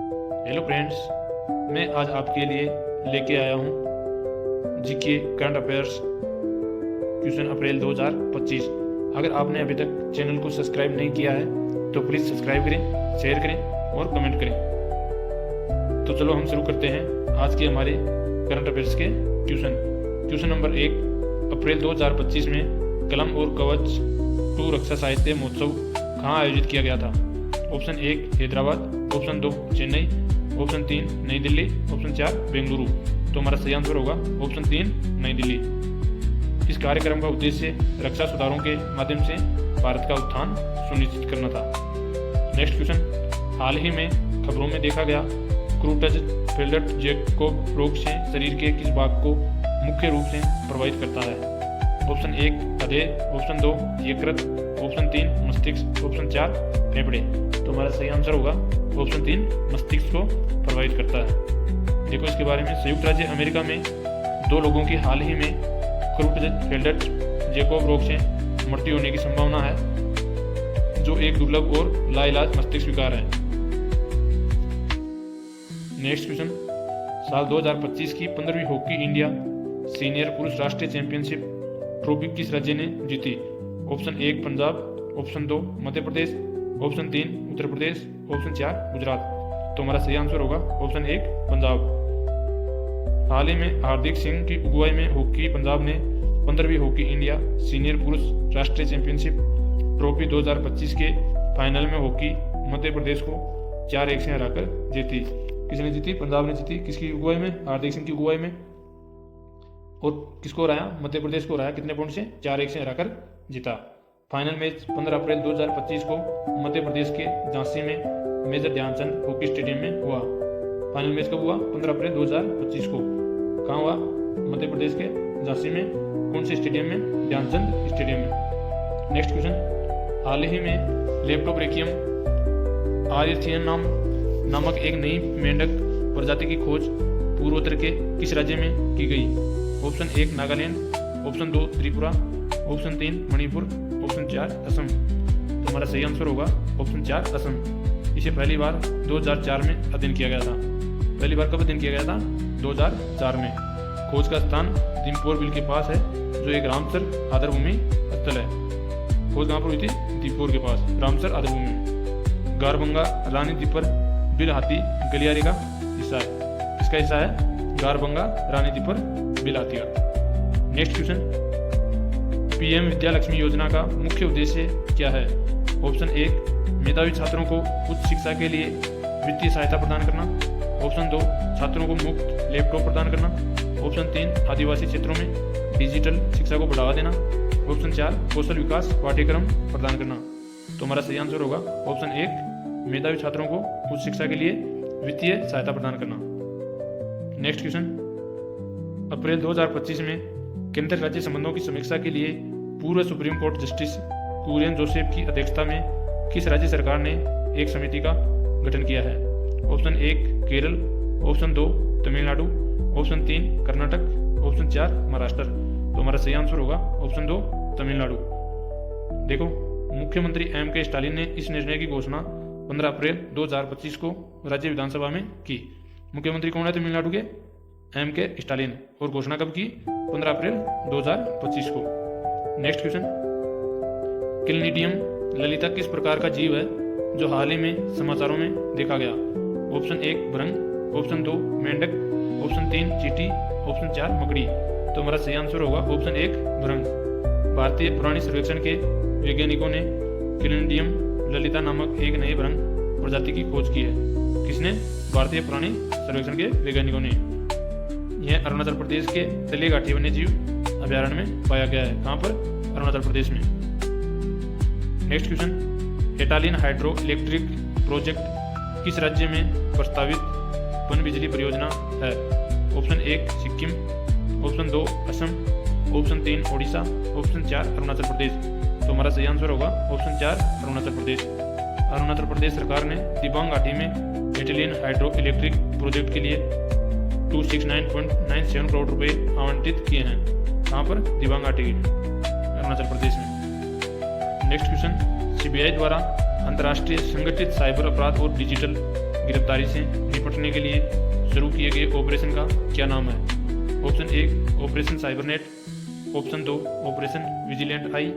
Hello friends, मैं आज आपके लिए लेके आया हूँ जीके करंट अफेयर्स क्वेश्चन अप्रैल 2025। अगर आपने अभी तक चैनल को सब्सक्राइब नहीं किया है तो प्लीज़ सब्सक्राइब करें, शेयर करें और कमेंट करें। तो चलो हम शुरू करते हैं आज के हमारे करंट अफेयर्स के क्वेश्चन नंबर 1। अप्रैल 2025 में कलम और कवच 2 रक्षा साहित्य महोत्सव कहाँ आयोजित किया गया था? Option 1 Hyderabad, option 2 Chennai, option 3 नई दिल्ली, ऑप्शन 4 बेंगलुरु। तो हमारा सही आंसर होगा ऑप्शन 3 नई दिल्ली। इस कार्यक्रम का उद्देश्य रक्षा सुधारों के माध्यम से भारत का उत्थान सुनिश्चित करना था। नेक्स्ट क्वेश्चन, हाल ही में खबरों में देखा गया क्रूटज-फेल्डेट जैकोब रोग से शरीर के किस भाग को मुख्य रूप से प्रभावित करता है? ऑप्शन 1 हृदय, ऑप्शन 2 यकृत, ऑप्शन 3 मस्तिष्क, ऑप्शन 4 फेफड़े। तो हमारा सही आंसर होगा ऑप्शन 3 मस्तिष्क को प्रभावित करता है। देखो इसके बारे में, संयुक्त राज्य अमेरिका में 2 लोगों की हाल ही में क्रूटज-फेल्डेट जैकोब रोग से मृत्यु होने की संभावना है, जो एक दुर्लभ और लाइलाज मस्तिष्क विकार है। नेक्स्ट क्वेश्चन, साल 2025 की 15वीं हॉकी इंडिया सीनियर पुरुष राष्ट्रीय चैंपियनशिप ट्रॉफी किस राज्य ने जीती? Option 1 Punjab, option 2 Madhya Pradesh, option 3 Uttar Pradesh, option 4 Gujarat. तो हमारा सही आंसर होगा ऑप्शन 1 पंजाब। हाल ही में हार्दिक सिंह की अगुवाई में हॉकी पंजाब ने 15वीं हॉकी इंडिया सीनियर पुरुष राष्ट्रीय चैंपियनशिप ट्रॉफी 2025 के फाइनल में हॉकी मध्य प्रदेश को 4-1 से हराकर जीती। किसने जीती? पंजाब ने जीती। किसकी अगुवाई में? हार्दिक सिंह की अगुवाई में। और किसको हराया? मध्य प्रदेश को हराया। कितने पॉइंट से? 4-1 से हराकर जीता। फाइनल मैच 15 अप्रैल 2025 को मध्य प्रदेश के झांसी में मेजर ध्यानचंद हॉकी स्टेडियम में हुआ। फाइनल मैच कब हुआ? 15 अप्रैल 2025 को। कहाँ हुआ? मध्य प्रदेश के झांसी में। कौन से स्टेडियम में? ध्यानचंद स्टेडियम में। नेक्स्ट क्वेश्चन, हाल ही में लेप्टोब्रेकियम आरिथियन नामक एक नई मेंढक प्रजाति की खोज पूर्वोत्तर के किस राज्य में की गई? Option 1 Nagaland, option 2 Tripura, option 3 Manipur, option 4 Assam. तो हमारा सही आंसर होगा ऑप्शन 4 असम। इसे पहली बार 2004 में अध्ययन किया गया था। पहली बार कब अध्ययन किया गया था? 2004 में। खोज का स्थान दीमपोर बिल के पास है, जो एक रामसर आर्द्रभूमि स्थल है। खोज कहाँ पर हुई थी? दीमपोर के पास, रामसर आर्द्रभूमि में। गारबंगा रानी दीपर बिल हाथी गलियारे का हिस्सा है। किसका हिस्सा है? गारबंगा रानी दीपर बिल हाथी का। Next question, PM Vidya Lakshmi योजना का मुख्य उद्देश्य क्या है? ऑप्शन 1 मेधावी छात्रों को उच्च शिक्षा के लिए वित्तीय सहायता प्रदान करना, ऑप्शन 2 छात्रों को मुफ्त लैपटॉप प्रदान करना, ऑप्शन 3 आदिवासी क्षेत्रों में डिजिटल शिक्षा को बढ़ावा देना, ऑप्शन 4 कौशल विकास पाठ्यक्रम प्रदान करना। तो हमारा सही आंसर होगा ऑप्शन 1 मेधावी छात्रों को उच्च शिक्षा के लिए वित्तीय सहायता प्रदान करना। नेक्स्ट क्वेश्चन, अप्रैल 2025 में केंद्र राज्य संबंधों की समीक्षा के लिए पूर्व supreme court justice Kurian Joseph की अध्यक्षता में किस राज्य सरकार ने एक समिति का गठन किया है? Option 1 Kerala, option 2 Tamil Nadu, option 3 Karnataka, option 4 Maharashtra. तो हमारा सही आंसर होगा ऑप्शन 2 तमिलनाडु। देखो, मुख्यमंत्री M.K. स्टालिन ने इस निर्णय की घोषणा 15 अप्रैल 2025 को राज्य विधानसभा में की। मुख्यमंत्री कौन है तमिलनाडु के? M.K. स्टालिन। और घोषणा कब की? 15 अप्रैल 2025 को। नेक्स्ट क्वेश्चन, क्लिनिडियम ललिता किस प्रकार का जीव है जो हाल ही में समाचारों में देखा गया? ऑप्शन 1 भृंग, ऑप्शन 2 मेंढक, ऑप्शन 3 चींटी, ऑप्शन 4 मकड़ी। तो हमारा सही आंसर होगा ऑप्शन 1 भृंग। भारतीय प्राणी सर्वेक्षण के वैज्ञानिकों ने क्लिनिडियम ललिता नामक एक नए भृंग प्रजाति की खोज की है। किसने? भारतीय प्राणी सर्वेक्षण के वैज्ञानिकों ने। यह अरुणाचल प्रदेश के तलीय घाटी वन्यजीव अभ्यारण्य में पाया गया है। कहाँ पर? अरुणाचल प्रदेश में। Next question, Etalin hydro electric project किस राज्य में प्रस्तावित पन बिजली परियोजना है? Option 1 Sikkim, option 2 Assam, option 3 Odisha, option 4 Arunachal Pradesh. तो हमारा सही आंसर होगा ऑप्शन 4 अरुणाचल प्रदेश। अरुणाचल प्रदेश सरकार ने दिबांग घाटी में एटालिन हाइड्रो इलेक्ट्रिक प्रोजेक्ट के लिए 269.97 करोड़ रुपए आवंटित किए हैं। कहाँ पर? दिबांग घाटी, अरुणाचल प्रदेश में। नेक्स्ट क्वेश्चन, सीबीआई द्वारा अंतर्राष्ट्रीय संगठित साइबर अपराध और डिजिटल गिरफ्तारी से निपटने के लिए शुरू किए गए ऑपरेशन का क्या नाम है? Option 1 operation cybernet, option 2 operation vigilant eye,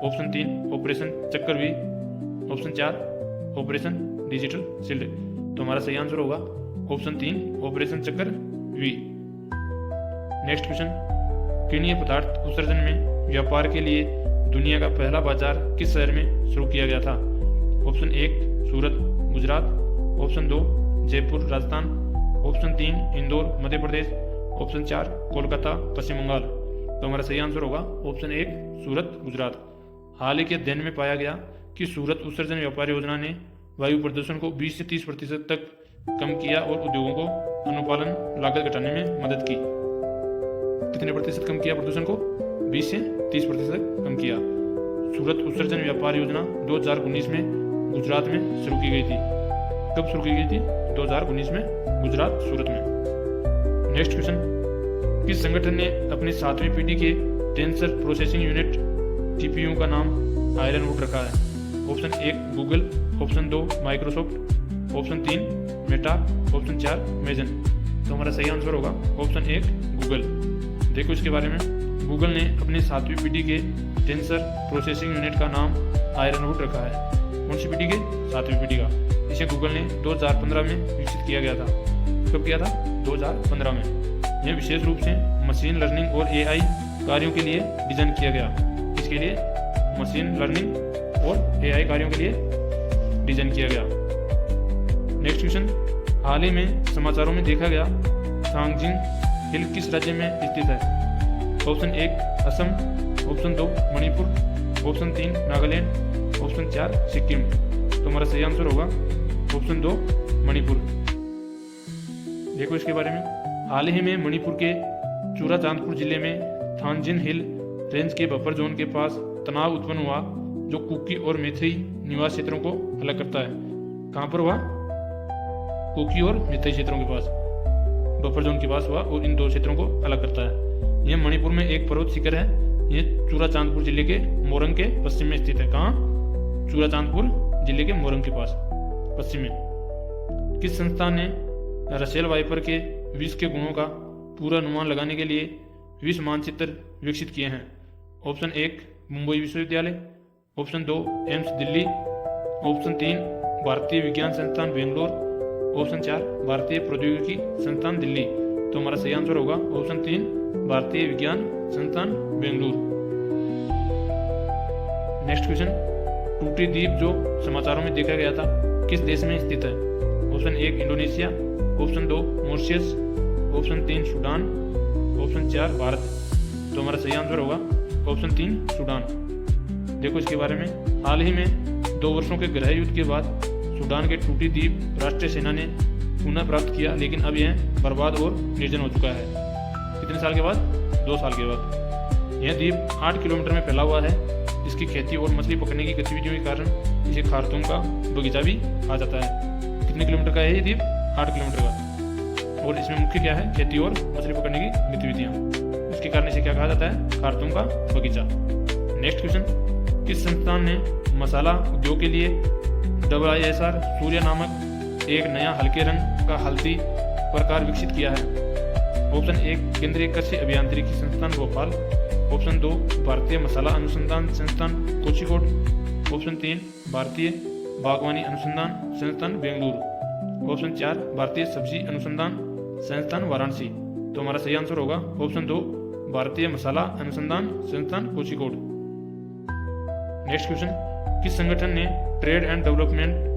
option 3 operation Chakravyuh, option 4 operation digital shield. तो हमारा सही आंसर होगा option 3 operation Chakravyuh. Next question, किरणीय पदार्थ उत्सर्जन में व्यापार के लिए दुनिया का पहला बाजार किस शहर में शुरू किया गया था? Option 1 Surat Gujarat, option 2 Jaipur Rajasthan, option 3 Indore Madhya Pradesh, option 4 Kolkata पश्चिम बंगाल। तो हमारा सही आंसर होगा ऑप्शन 1 सूरत गुजरात। हाल ही के अध्ययन में पाया गया कि सूरत उत्सर्जन व्यापार योजना ने वायु प्रदूषण को 20 से 30% तक कम किया और उद्योगों को अनुपालन लागत घटाने में मदद की। कितने प्रतिशत कम किया प्रदूषण को? 20 से 30% कम किया। सूरत उत्सर्जन व्यापार योजना 2019 में गुजरात में शुरू की गई थी। कब शुरू की गई थी? 2019 में गुजरात सूरत में। नेक्स्ट क्वेश्चन, किस संगठन ने अपनी 7वीं पीढ़ी के टेंसर प्रोसेसिंग यूनिट जीपीयू का नाम आयरनवुड रखा है? Option 1 Google, option 2 Microsoft, option 3 Meta, option 4 मेजन। तो हमारा सही आंसर होगा ऑप्शन 1 गूगल। देखो इसके बारे में, गूगल ने अपनी 7वीं पीढ़ी के टेंसर प्रोसेसिंग यूनिट का नाम आयरनवुड रखा है। कौन सी पीढ़ी के? 7वीं पीढ़ी का। इसे गूगल ने 2015 में विकसित किया गया था। कब किया था? 2015 में। यह विशेष रूप से मशीन लर्निंग और एआई कार्यों के लिए डिजाइन किया गया। इसके लिए मशीन लर्निंग और एआई कार्यों के लिए डिजाइन किया गया। नेक्स्ट क्वेश्चन, हाल ही में समाचारों में देखा गया सांगजिंग हिल किस राज्य में स्थित है? Option 1 Assam, option 2 Manipur, option 3 Nagaland, option 4 Sikkim. तो हमारा सही आंसर होगा ऑप्शन 2 मणिपुर। देखो इसके बारे में, हाल ही में मणिपुर के चूराचांदपुर जिले में थानजिन हिल रेंज के बफर जोन के पास तनाव उत्पन्न हुआ, जो कुकी और मैथई निवास क्षेत्रों को अलग करता है। कहाँ पर हुआ? कुकी और मैथई क्षेत्रों के पास, बफर जोन के पास हुआ और इन दो क्षेत्रों को अलग करता है। यह मणिपुर में एक पर्वत शिखर है। यह चूराचांदपुर जिले के मोरंग के पश्चिम में स्थित है। कहाँ? चूराचांदपुर जिले के मोरंग के पास पश्चिम में। किस संस्थान ने रसेल वाइपर के विष के गुणों का पूरा अनुमान लगाने के लिए विष मानचित्र विकसित किए हैं? ऑप्शन 1 मुंबई विश्वविद्यालय, ऑप्शन 2 एम्स दिल्ली, ऑप्शन 3 भारतीय विज्ञान संस्थान बेंगलोर, ऑप्शन 4 भारतीय प्रौद्योगिकी संस्थान दिल्ली। तो हमारा सही आंसर होगा ऑप्शन 3 भारतीय विज्ञान संस्थान बेंगलुरु। नेक्स्ट क्वेश्चन, टूटी द्वीप जो समाचारों में देखा गया था किस देश में स्थित है? Option 1 Indonesia, option 2 Mauritius, option 3 Sudan, option 4 Bharat. तो हमारा सही आंसर होगा ऑप्शन 3 सूडान। देखो इसके बारे में, हाल ही में 2 वर्षों के गृह युद्ध के बाद सूडान के टूटी द्वीप राष्ट्रीय सेना ने पुनः प्राप्त किया, लेकिन अब यह बर्बाद और निर्जन हो चुका है। कितने साल के बाद? 2 साल के बाद। यह द्वीप 8 किलोमीटर में फैला हुआ है। इसकी खेती और मछली पकड़ने की गतिविधियों के कारण इसे खारतूम का बगीचा भी कहा जाता है। कितने किलोमीटर का है ये द्वीप? 8 किलोमीटर का। और इसमें मुख्य क्या है? खेती और मछली पकड़ने की गतिविधियाँ। इसके कारण इसे क्या कहा जाता है? खारतूम का बगीचा। नेक्स्ट क्वेश्चन, किस संस्थान ने मसाला उद्योग के लिए WISR सूर्य नामक एक नया हल्के रंग का हल्दी प्रकार विकसित किया है? ऑप्शन 1 केंद्रीय कृषि अभियांत्रिकी संस्थान भोपाल, ऑप्शन 2 भारतीय मसाला अनुसंधान संस्थान कोझिकोड, ऑप्शन 3 भारतीय बागवानी अनुसंधान संस्थान बेंगलुरु, ऑप्शन 4 भारतीय सब्जी अनुसंधान संस्थान वाराणसी। तो हमारा सही आंसर होगा ऑप्शन 2 भारतीय मसाला अनुसंधान संस्थान कोझिकोड। नेक्स्ट क्वेश्चन, किस संगठन ने ट्रेड एंड डेवलपमेंट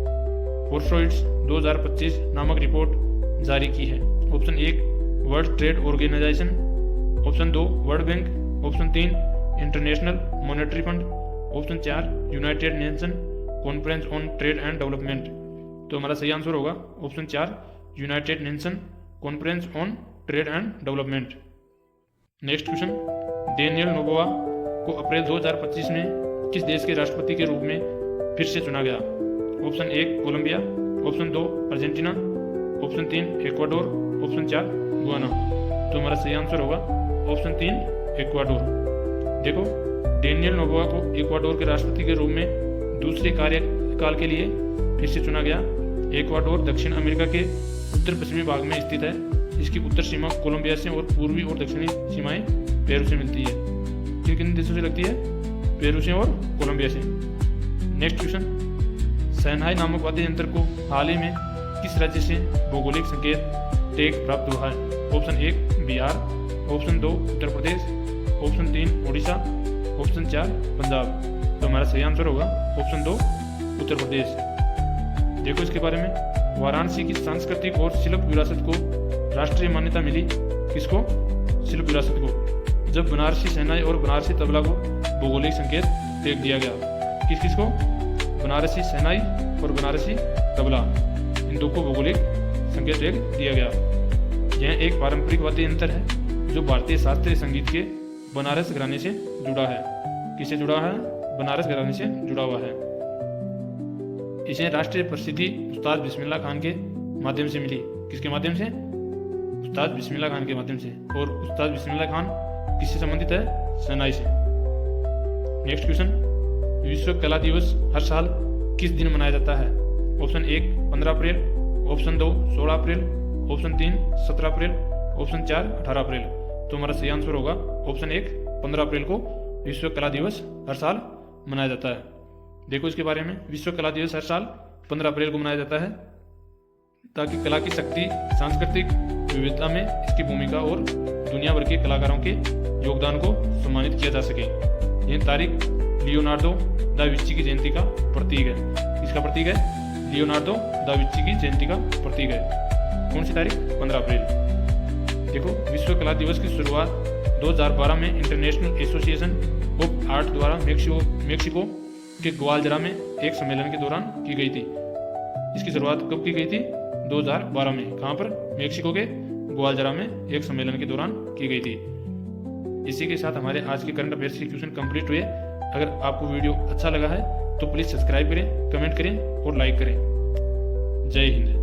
फोर्सोइड्स 2025 नामक रिपोर्ट जारी की है? Option 1 world trade organization, option 2 world bank, option 3 international monetary fund, option 4 united nation conference on trade and development. तो हमारा सही आंसर होगा option 4 united nation conference on trade and development. Next question, Daniel Noboa को April 2025 में किस देश के राष्ट्रपति के रूप में फिर से चुना गया? Option 1 Colombia, option 2 Argentina, option 3 Ecuador, option 4 Guyana. तो हमारा सही आंसर होगा ऑप्शन 3 इक्वाडोर। देखो, डेनियल नोबोआ को इक्वाडोर के राष्ट्रपति के रूप में दूसरे कार्यकाल के लिए फिर से चुना गया। एक्वाडोर दक्षिण अमेरिका के उत्तर पश्चिमी भाग में स्थित है। इसकी उत्तर सीमा कोलंबिया से और पूर्वी और दक्षिणी सीमाएं पेरू से मिलती है। किन किन देशों से लगती है? पेरू से और कोलंबिया से। नेक्स्ट क्वेश्चन, शहनाई नामक वाद्य यंत्र को हाल ही में किस राज्य से भौगोलिक संकेत टैग प्राप्त हुआ है? Option 1 Bihar, option 2 Uttar Pradesh, option 3 Orissa, option 4 Punjab. तो हमारा सही आंसर होगा ऑप्शन 2 उत्तर प्रदेश। देखो इसके बारे में, वाराणसी की सांस्कृतिक और शिल्प विरासत को राष्ट्रीय मान्यता मिली। किसको? शिल्प विरासत को। जब बनारसी शहनाई और बनारसी तबला को भौगोलिक संकेत टैग दिया गया। किस किस को? बनारसी शहनाई और बनारसी तबला, इन दो को भौगोलिक संकेत टैग दिया गया। यह एक पारंपरिक वाद्य यंत्र है जो भारतीय शास्त्रीय संगीत के बनारस घराने से जुड़ा है। किससे जुड़ा है? बनारस घराने से जुड़ा हुआ है। इसे राष्ट्रीय प्रसिद्धि उस्ताद बिस्मिल्लाह खान के माध्यम से मिली। किसके माध्यम से? उस्ताद बिस्मिल्लाह खान के माध्यम से। और उस्ताद बिस्मिल्लाह खान किससे संबंधित है? शहनाई से। नेक्स्ट क्वेश्चन, विश्व कला दिवस हर साल किस दिन मनाया जाता है? ऑप्शन 1 15 अप्रैल, ऑप्शन 2 16 अप्रैल, ऑप्शन 3 17 अप्रैल, ऑप्शन 4 18 अप्रैल। तो हमारा सही आंसर होगा ऑप्शन 1 15 अप्रैल को विश्व कला दिवस हर साल मनाया जाता है। देखो इसके बारे में, विश्व कला दिवस हर साल 15 अप्रैल को मनाया जाता है ताकि कला की शक्ति, सांस्कृतिक विविधता में इसकी भूमिका और दुनिया भर के कलाकारों के योगदान को सम्मानित किया जा सके। यह तारीख लियोनार्डो दा विंची की जयंती का प्रतीक है। इसका प्रतीक है? लियोनार्डो दा विंची की जयंती का प्रतीक है। कौन सी तारीख? 15 अप्रैल। देखो, विश्व कला दिवस की शुरुआत 2012 में इंटरनेशनल एसोसिएशन ऑफ आर्ट द्वारा मेक्सिको के ग्वालजरा में एक सम्मेलन के दौरान की गई थी। इसकी शुरुआत कब की गई थी? 2012 में। कहाँ पर? मेक्सिको के ग्वालजरा में एक सम्मेलन के दौरान की गई थी। इसी के साथ हमारे आज के करंट अफेयर्स के क्वेश्चन कंप्लीट हुए। अगर आपको वीडियो अच्छा लगा है तो प्लीज़ सब्सक्राइब करें, कमेंट करें और लाइक करें। जय हिंद।